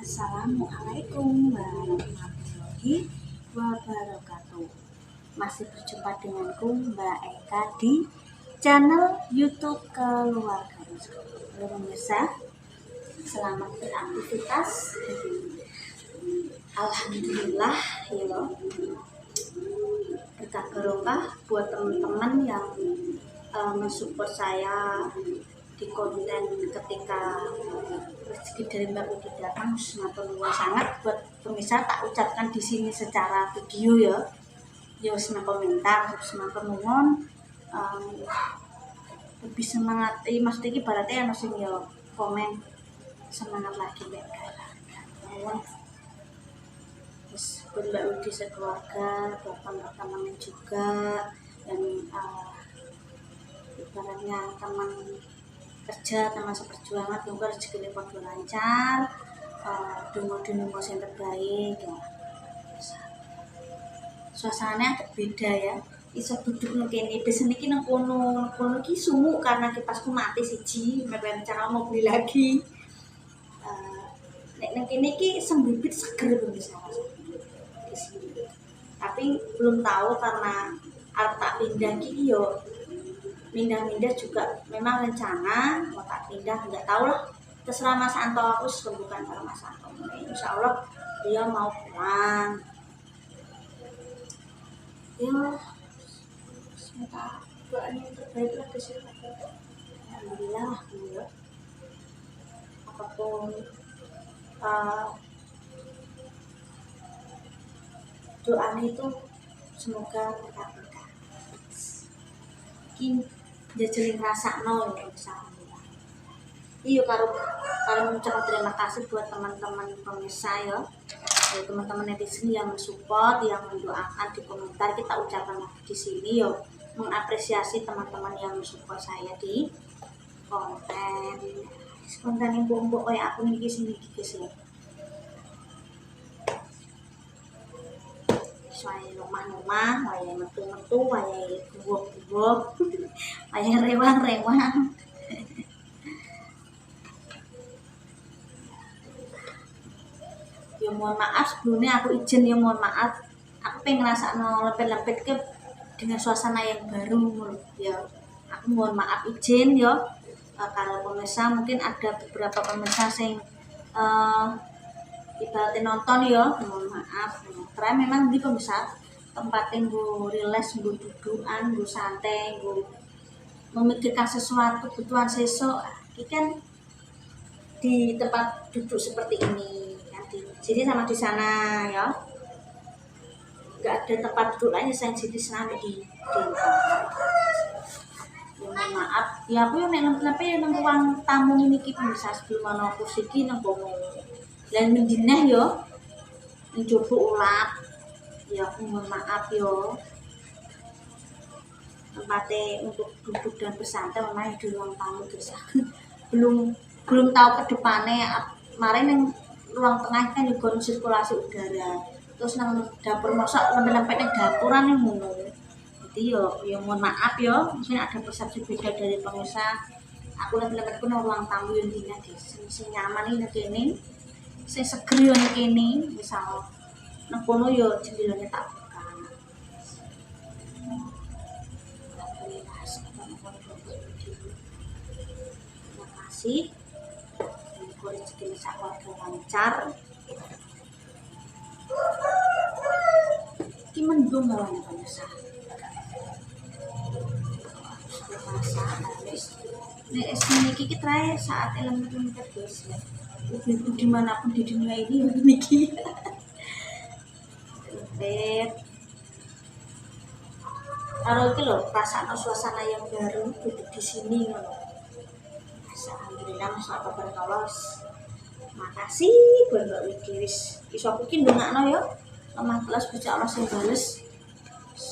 Assalamualaikum warahmatullahi wabarakatuh. Masih berjumpa denganku Mbak Eka di channel YouTube Keluarga Rizko. Pemirsa, selamat beraktivitas. Alhamdulillah ya. Berkah barokah buat teman-teman yang mensupport saya di konten ketika rezeki dari Mbak Uti datang. Matur nuwun sangat buat pemirsa, tak ucapkan di sini secara video ya. Ya wis komentar, matur nuwun. Lebih semangat, maksudnya iki berarti ana sing ya komen semangat lagi Mbak. Nuwun. Terus buat Mbak Uti sekeluarga, buat teman-teman juga yang ibaratnya teman kerja, teman seperjuangan, semoga rezeki padha lancar, donga-donga yang terbaik ya. Suasananya agak beda ya, iso duduk nang kene, biasane iki nang kono iki sumuk karena kipasku mati siji, mepen cara mau beli lagi. Nek nang kene iki sembibit seger pemirsa di sini. Tapi belum tahu karena arep tak pindah iki yo pindah-pindah juga memang rencana mau tak pindah, nggak tahu lah, terserah Mas Anto, aku bukan sama Mas Anto. Insya Allah dia mau pulang ya, semoga doanya yang terbaik lah besok. Alhamdulillah ya. Apapun doanya itu semoga berkah. Jajalin rasa nol ya insyaallah. Iya karo mengucapkan terima kasih buat teman-teman pemirsa ya. Teman-teman netizen yang mensupport, yang mendoakan di komentar, kita ucapkan lagi di sini ya, mengapresiasi teman-teman yang mensupport saya di konten yang mbok kayak aku niki sini guys ya. Wayai rumah-rumah, wayai metu-metu, wayai gubuk-gubuk, wayai rewang-rewang. Ya mohon maaf sebelumnya, aku izin ya, mohon maaf. Aku pengen ngrasakno lepet-lepet ke dengan suasana yang baru ya. Aku mohon maaf izin ya. Kalau pemirsa mungkin ada beberapa pemirsa yang ibaratnya nonton ya, mohon maaf. Karena memang di pemirsa tempatnya gue relax, gue dudukan, gue santai, gue memikirkan sesuatu kebutuhan sesok. Ini kan di tempat duduk seperti ini kan, jadi sama di sana ya, nggak ada tempat duduk lain selain di sana di ya, mohon maaf ya. Aku yang nang ruang tamu ini pemirsa, sebelum ana kursi iki nang kono lan mendinah yo mencoba ulat ya. Aku mohon maaf yo, tempatnya untuk duduk dan bersantai memang di ruang tamu bisa. belum tahu ke depannya. Kemarin yang ruang tengah kan juga sirkulasi udara, terus nang dapur masak lempet-lempet dapuran yang ngono. Jadi yo mohon maaf yo, mungkin ada persepsi beda dari pemirsa. Aku lempet-lempet nang ruang tamu yang dina guys, sing nyaman ini kene, sing seger yo kene. Misal nang kono yo jendelanya tak buka. Terima kasih. Rezeki keluarga lancar. Iki mendung lawan pemirsa. Nek niki kita terakhir saat elemen guys ya. Ibu dimanapun di dunia ini niki. Kalau itu loh, perasaan suasana yang baru duduk di sini loh. Alhamdulillah, masyaallah berkalos. Makasih buat Mbak Wiki wis iso aku ki ndongakno ya. Lemah kelas baca Allah sing bales.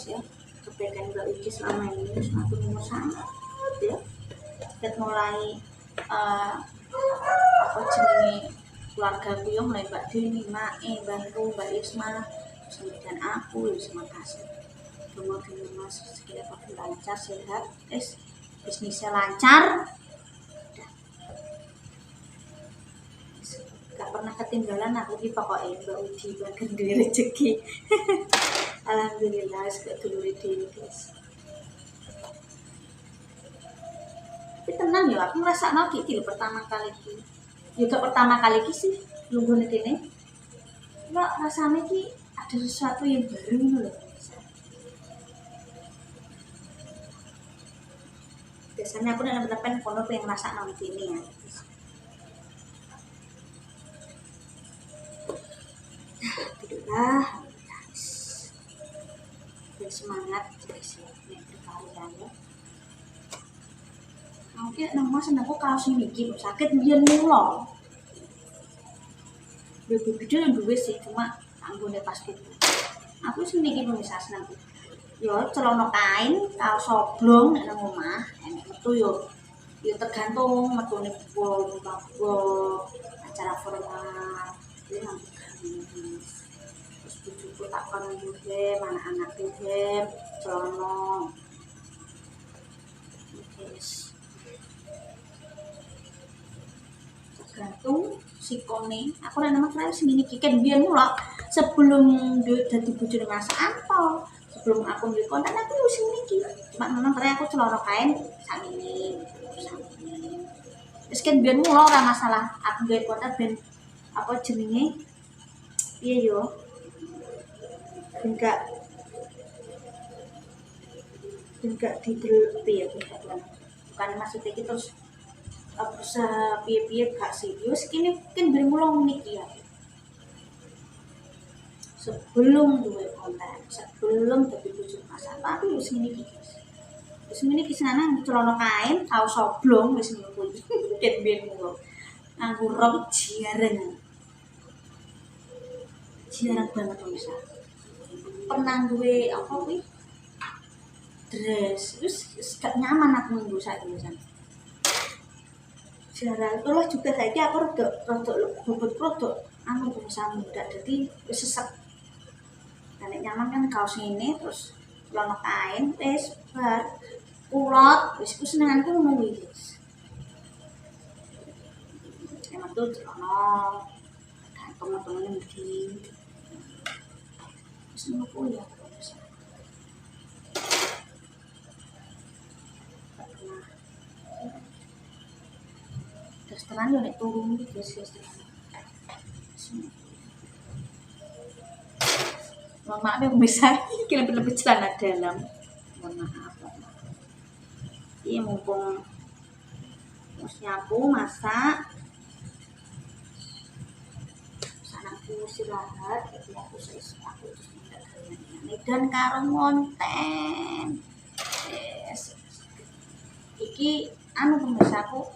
Ya, kebaikan Mbak Wiki selama ini semakin nomor sangat ya. Ket mulai apa jenenge keluarga ku yo mulai Mbak Dini, Mbak Ru, Mbak Isma, dan aku ya, terima kasih. Semoga Mas segera lancar, sehat, bisnisnya lancar. Gak pernah ketinggalan aku di pokoknya Mbak Uji bagian duwe rezeki. Alhamdulillah sudah dulur dhewe guys. Tapi tenang ya, aku ngrasakno iki lho pertama kali iki. Juga pertama kali iki sih lunggone kene. Kok rasanya iki ada sesuatu yang baru gitu loh. Biasanya aku dalam telepon kono pengen masak nang kene ya. Tidurlah. Biar semangat guys ya. Nek berkarya ya. Oke, nang mas aku kaos iki lho sakit biyen mulo. Bebe-bebe yang duwe sih cuma anggone pas gitu. Aku sing niki pemisah seneng. Yo celana kain, kaos oblong nek nang omah, enek metu yo tergantung metune buka acara formal. Iki nang terus bujuku tak kon juga anak-anak juga celana. Yes. Tergantung sikone. Aku nek nang kaya sing ngene iki kan biyen mula sebelum dadi bojone Mas Anto. Sebelum aku nduwe konten aku wis ngene iki. Cuma memang ternyata aku celana kain sak ini. Wis kan biyen mula ora masalah aku gawe konten ben apa jenenge iya yo. Enggak didel piye bukan maksud iki terus berusaha piye-piye gak serius kini kan bermulai niki ya sebelum duwe konten sebelum dadi bojo masak tapi wis ngene iki wis ngene iki senana celana kain kaos oblong wis ngono kuwi ket ben ngono nganggo rok jarang banget bisa pernah duwe apa kuwi dress terus gak nyaman aku nganggo saiki san jarang terus juga saiki aku rodok bobot rodok anu bisa muda jadi wis sesek nek nyaman kan kaos ini terus celana kain wis bar kulot wis ku senenganku ngono wis emang tuh celana teman-teman iki wis ngono kuwi ya terus terang yo nek turun iki guys mohon maaf ya pemirsa ini lebih celana dalam mohon maaf ini mumpung harus nyapu masak anakku istirahat jadi aku terus dan karo konten yes. Iki anu pemirsa aku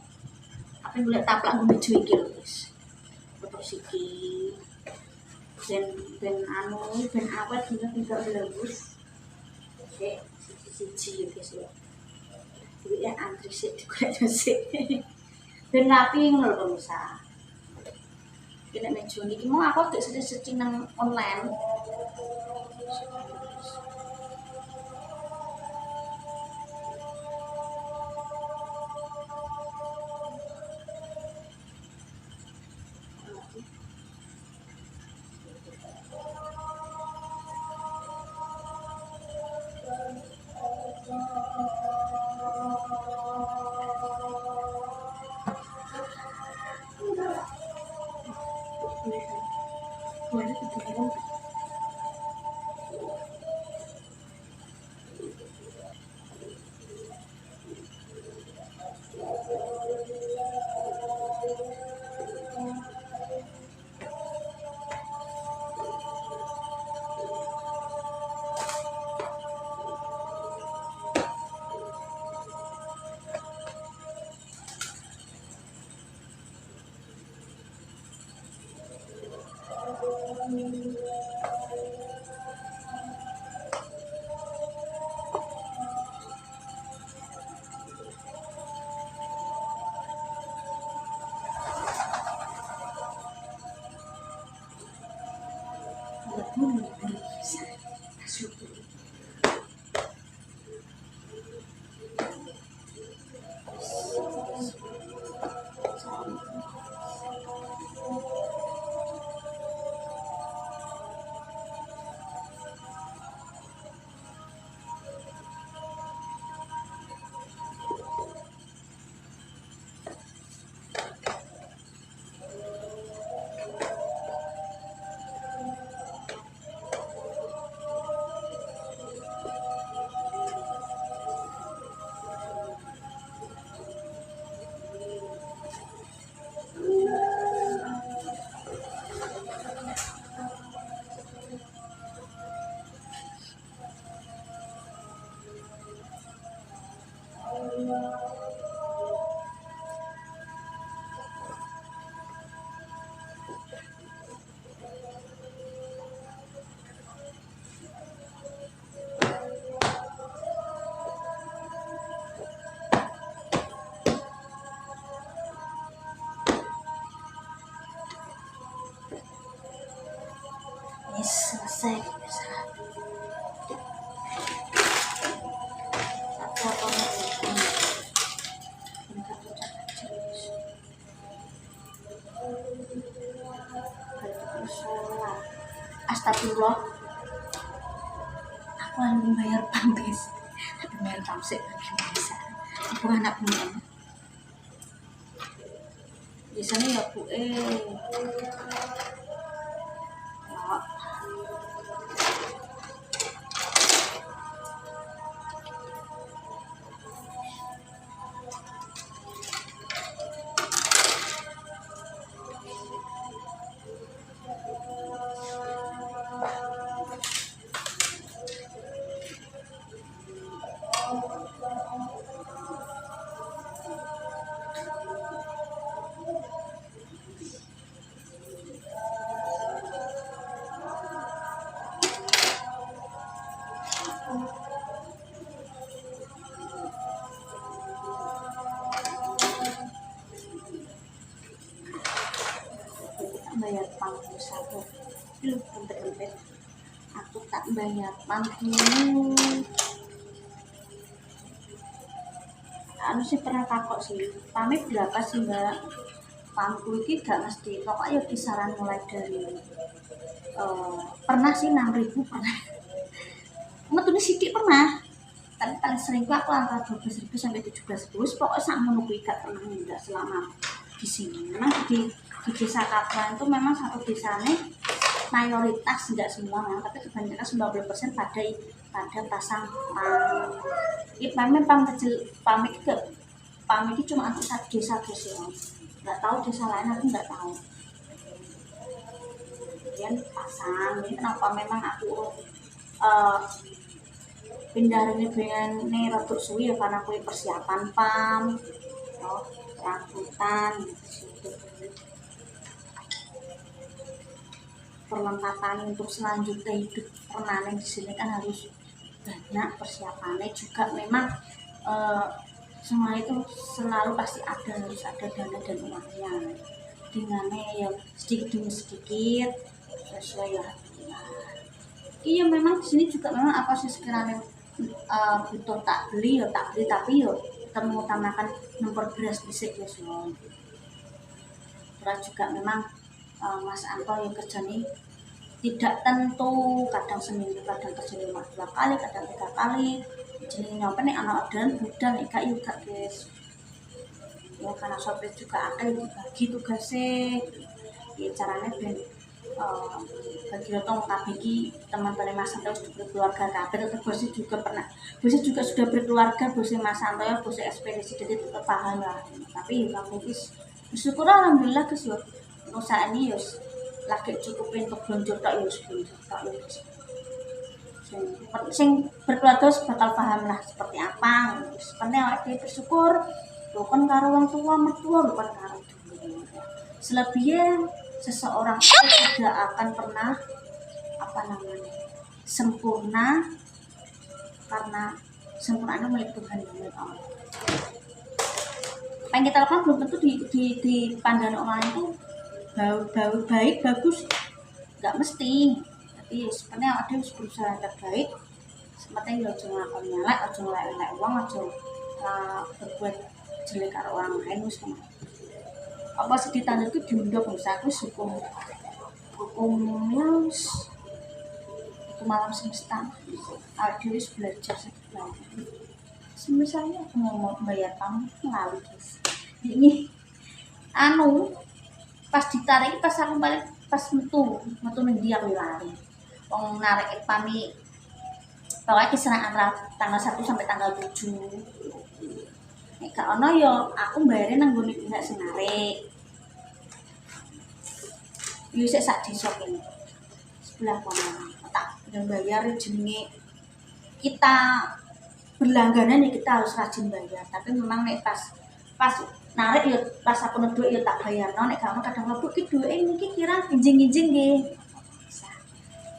apa yang boleh taplak menuju iki lho guys terus iki ben anu ben awet juga bagus oke siji ya guys ya jadi ya antri sih juga sih ben rapi ngono lho pemirsa ini meja niki mau aku gak searching nang online selesai biasa. Aku apa astagfirullah, aku harus bayar pangkis, tapi bayar pamsek lagi bisa. Aku anak punya biasanya ya bu bayar pangku satu belum tempat aku tak bayar pangku anu sih pernah takut sih pamit berapa sih mbak pangku ini gak mesti pokoknya kisaran mulai dari pernah sih 6.000 pernah metune sidik pernah tapi paling sering aku antara 12.000 sampai 17.000 pokoknya sama menunggu gak pernah enggak selama di sini. Memang di desa Kaplan itu memang satu desanya mayoritas enggak semua tapi kebanyakan 90% pada pasang pam. Ini memang kecil pamit cuma untuk satu desa sih, nggak tahu desa lain aku nggak tahu. Kemudian pasang ini kenapa memang aku pindah ini dengan ini rotok suwi ya karena aku persiapan pam, rambutan, perlengkapan untuk selanjutnya hidup permanen di sini kan harus banyak persiapannya juga memang semua itu selalu pasti harus ada dana dan uangnya dengannya ya sedikit demi sedikit sesuai ya. Iya memang di sini juga memang apa sih sekiranya butuh tak beli tapi kita mengutamakan nomor beras bisik ya semua. Terus juga memang Mas Anto yang kerja nih tidak tentu, kadang seminggu kadang kerja 2 kali kadang 3 kali jadi nyampe nih anak dan budal ika juga guys ya karena sopir juga akan dibagi tugasnya ya caranya ben bagi lotong kabegi teman-teman Mas Santo sudah berkeluarga kabeh tetap bosnya juga pernah bosnya juga sudah berkeluarga bosnya Mas Santo ya bosnya ekspedisi jadi tetap paham lah tapi ya aku bersyukur alhamdulillah guys ya untuk saat ini ya lagi cukupin untuk belanja tak ya sing berkeluarga bakal paham lah seperti apa sebenarnya awake bersyukur bukan karo wong tua mertua bukan karo dulu selebihnya seseorang itu tidak akan pernah sempurna karena sempurna itu milik Tuhan yang Allah. Apa yang kita lakukan belum tentu di pandangan orang itu baik bagus nggak mesti tapi sebenarnya ada yang berusaha terbaik seperti aja ngelakuin nyalek aja ngelek uang aja berbuat jelek karo orang lain wis apa sih ditanda itu diundang bangsa aku hukum ya hukum alam semesta ada wis belajar misalnya aku mau bayar kamu ngalih guys ini pas ditarik pas aku balik pas metu ning dia aku lari wong narik pami pokoknya kisaran antara tanggal 1 sampai tanggal 7 nek gak ono yo aku bayarin nang gone pihak sing narik yo sik sak desa kene sebelah kono tak yang bayar jenenge kita berlangganan ya kita harus rajin bayar tapi memang nek pas narik ya pas aku neduk ya tak bayar nek kamu kadang mlebu ki duwe niki kira injing-injing nggih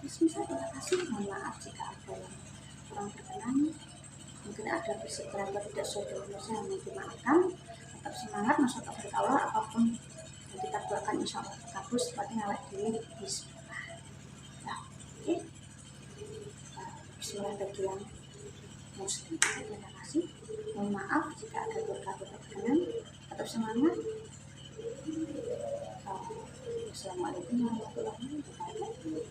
bisa terima kasih mohon maaf jika ada yang kurang berkenan mungkin ada pikiran yang tidak sesuai saya dimaafkan tetap semangat masuk ke Allah apapun yang kita doakan insya Allah terkabul seperti awak dhewe bismillah. yang muslim. Terima kasih. Mohon maaf jika ada berkata tekanan. Tetap semangat. Assalamualaikum warahmatullahi wabarakatuh.